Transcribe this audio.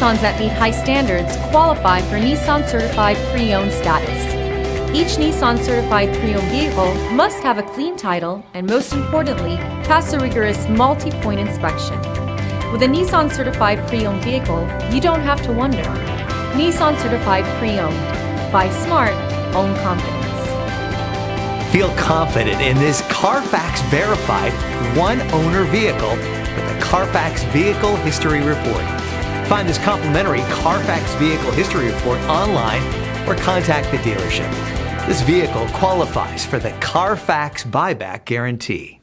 Nissans that meet high standards qualify for Nissan Certified Pre-Owned status. Each Nissan Certified Pre-Owned vehicle must have a clean title and, most importantly, pass a rigorous multi-point inspection. With a Nissan Certified Pre-Owned vehicle, you don't have to wonder. Nissan Certified Pre-Owned. Buy smart, own confidence. Feel confident in this CARFAX verified one-owner vehicle with the CARFAX Vehicle History Report. Find this complimentary CARFAX Vehicle History Report online or contact the dealership. This vehicle qualifies for the CARFAX buyback guarantee.